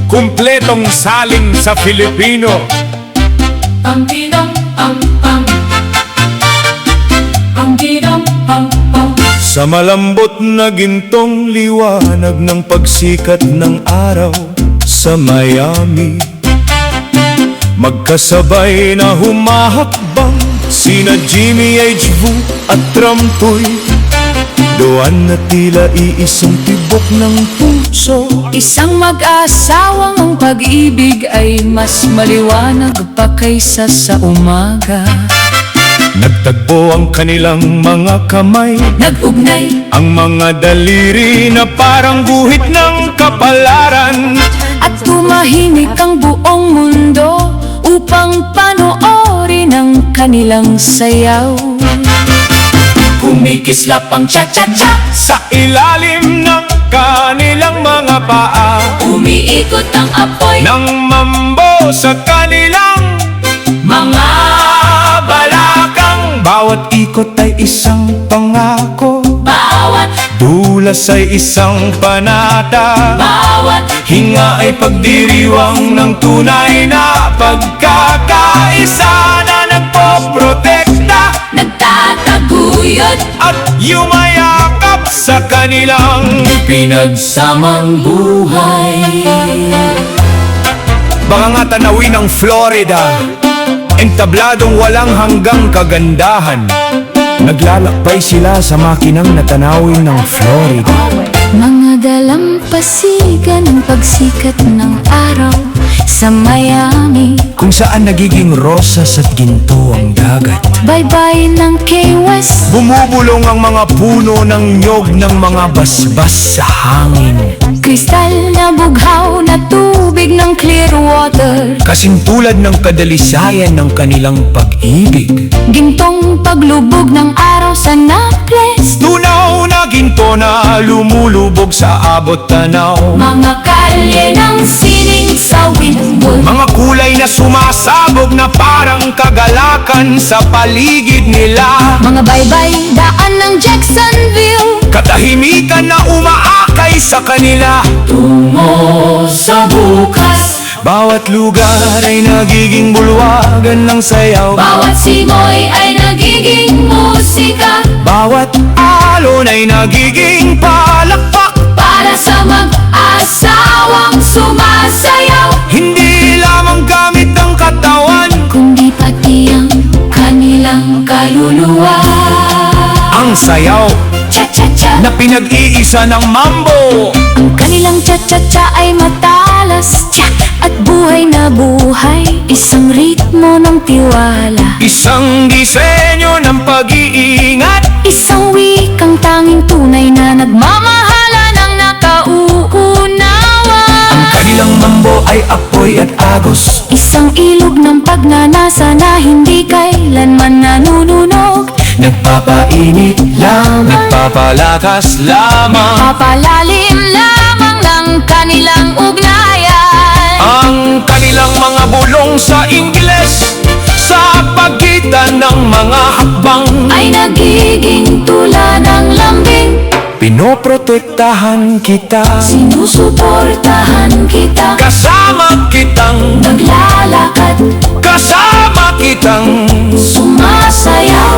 kumpletong saling sa Filipino. Pam didom pam pam, pam didom pam pam. Sa malambot na gintong liwanag ng pagsikat ng araw sa Miami, magkasabay na humahakbang sina Jimmy H. Vu at Tramtoy. Doon na tila iisang tibok ng puso. Isang mag-asawang ang pag-ibig ay mas maliwanag pa kaysa sa umaga. Nagtagpo ang kanilang mga kamay, Nag-ugnay ang mga daliri na parang guhit ng kapalaran. at tumahimik ang buong mundo upang panoorin ang kanilang sayaw. Kumikislap ang cha-cha-cha, Sa ilalim ng kanilang mga paa, umiikot ang apoy nang mambo sa kanilang mga balakang. Bawat ikot ay isang pangako, bawat, dulas ay isang panata, bawat hinga ay pagdiriwang ng tunay na pagkakaisa na nagpoprotekta nagtataguyod at yumayakap sa kanilang pinagsamang buhay. Baka nga tanawin ng Florida, entabladong walang hanggang kagandahan. Naglalakbay sila sa makinang natanawin ng Florida. Mga dalampasigan ng pagsikat ng araw sa Miami. Kung saan nagiging rosas at ginto ang dagat. Bye-bye ng Key West, Bumubulong ang mga puno ng nyog ng mga basbas sa hangin. kristal na bughaw na tubig ng clear water. Kasing tulad ng kadalisayan ng kanilang pag-ibig. Gintong paglubog ng araw sa Naples. Tunaw na ginto na lumulubog sa abot tanaw. Mga kalye ng sining sa Wynwood. Mga kulay na sumasabog na parang kagalakan sa paligid nila. Mga baybay daan ng Jacksonville. Katahimikan na umaakay sa kanila. Tungo sa bukas, Bawat lugar ay nagiging bulwagan ng sayaw. bawat simoy ay nagiging musika Bawat alon ay nagiging palakpak. para sa mag-asawang sumasayaw. Hindi lamang gamit ang katawan, Kundi pati ang kanilang kaluluwa. ang sayaw Cha-cha-cha, na pinag-iisa ng mambo. ang kanilang cha-cha-cha ay matalas cha, at buhay na buhay. Isang ritmo ng tiwala, Isang disenyo ng pag-iingat. isang wikang tanging tunay na nagmamahala ng nakauunawa. Ang kanilang mambo ay apoy at agos. Isang ilog ng pagnanasa na hindi kailanman nanununog. Nagpapainit lamang, nagpapalakas lamang. Papalalim lamang ng kanilang ugnayan. Ang kanilang mga bulong sa Ingles, sa pagitan ng mga hakbang, Ay nagiging tula ng lambing. pinoprotektahan kita. Sinusuportahan kita, Kasama kitang, naglalakad, kasama kitang sumasayaw.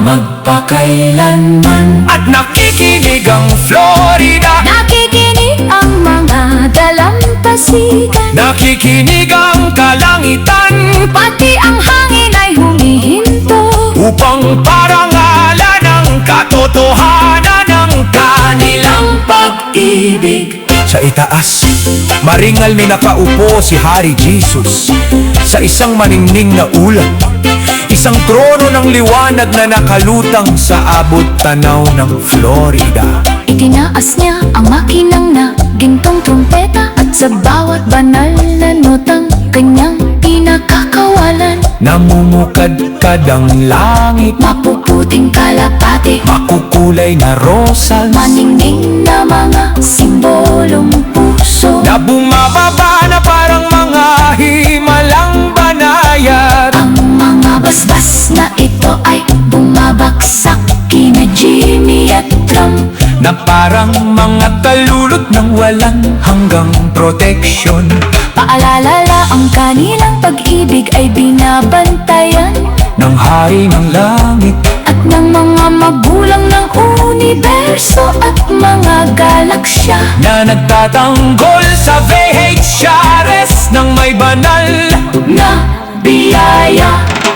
Magpakailanman at nakikinig ang Florida. nakikinig ang mga dalampasigan. Nakikinig ang kalangitan Pati ang hangin ay humihinto upang parangalan ang katotohanan ng kanilang pag-ibig. Sa itaas, maringal may nakaupo si Hari Jesus sa isang maningning na ulap. Isang trono ng liwanag na nakalutang sa abot tanaw ng Florida. Itinaas niya ang makinang na gintong trumpeta, at sa bawat banal na notang kanyang pinakakawalan. Namumukadkad ang langit, Mapuputing kalapati, makukulay na rosas maningning na mga simbolong puso. na bumababa na parang mga himalang banayad. Ang mga basbas na ito ay bumabaksak kina Jimmy at Tram. na parang mga kalulot ng walang hanggang proteksyon. Paalala ang kanilang pag-ibig ay binabantayan Ng hari ng langit at ng mga magulang ng universo at mga galaksya. na nagtatanggol sa VHRS ng may banal Na biyaya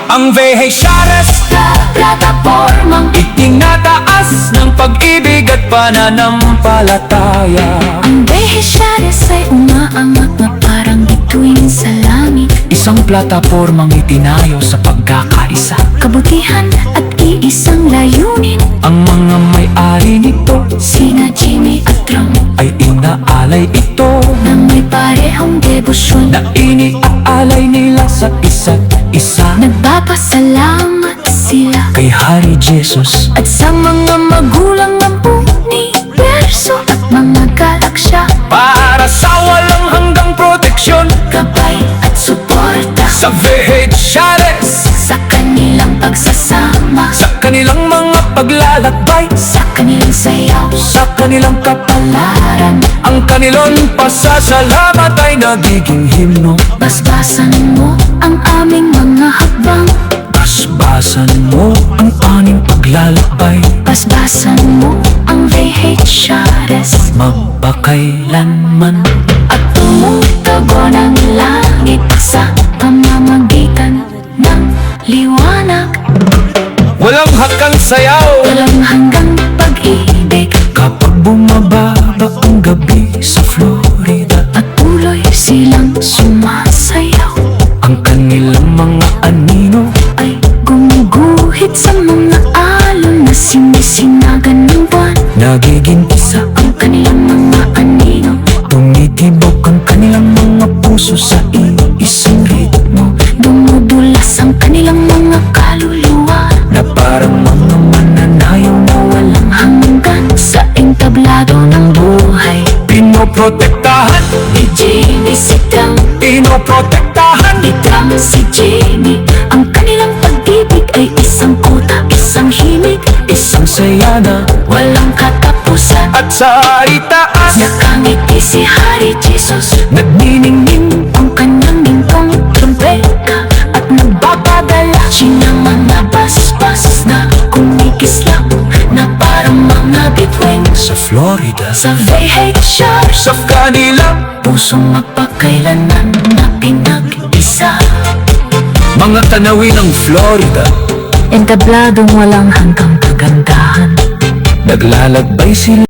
ang VHRS sa platapormang itinataas ng pag-ibig at pananampalataya. ang Behishares ay umaangat na parang bituin sa langit. Isang platapormang itinayo sa pagkakaisa. Kabutihan at iisang layunin, Ang mga may-ari nito sina Jimmy at Ram, ay inaalay ito na may parehong debosyon. na iniaalay nila sa isa't isa. Nagpapasalamat sila Kay Hari Jesus at sa mga magulang ng universo at mga galaksya. para sa walang hanggang proteksyon Gabay at suporta sa VHRS, sa kanilang pagsasama, sa kanilang mga paglalakbay, sa kanilang sayaw, sa kanilang kapalaran. Ang kanilang pasasalamat ay nagiging himno. basbasan mo ang aming mga hakbang. Basbasan mo ang aming paglalakbay, Basbasan mo ang VHRS magpakailanman. at tumutugon ang langit sa pamamagitan ng liwanag. Walang hakang sayaw Walang hanggang pag-ibig kapag bumababa ang gabi sa Florida. at tuloy silang sumasayaw. Ang kanilang mga anino Ay gumuguhit sa mga alon na sinisinagan ng buwan. nagiging isa. Ang kanilang mga anino Tumitibok ang kanilang mga puso sa iisang ritmo dumudulas ang kanilang mga kaluluwa na parang mga mananayaw na walang hanggan sa entablado ng buhay. pinoprotektahan, Ni Jimmy si Tram, pinoprotektahan. ni Tram si Jimmy. Ang kanilang pag-ibig ay isang kuta, isang himig, Isang saya na walang katapusan. at sa itaas Nakangiti si Hari Jesus, nagniningning ang kanyang lingkong trumpeta at nagbapadala siya ng mga basbas na kumikislap na parang mga bituin sa Florida. sa VHRs. Sa kanilang Pusong mapagkailanan na pinag-isa, mga tanawin ng Florida, entabladong walang hanggang kagandahan. naglalakbay sila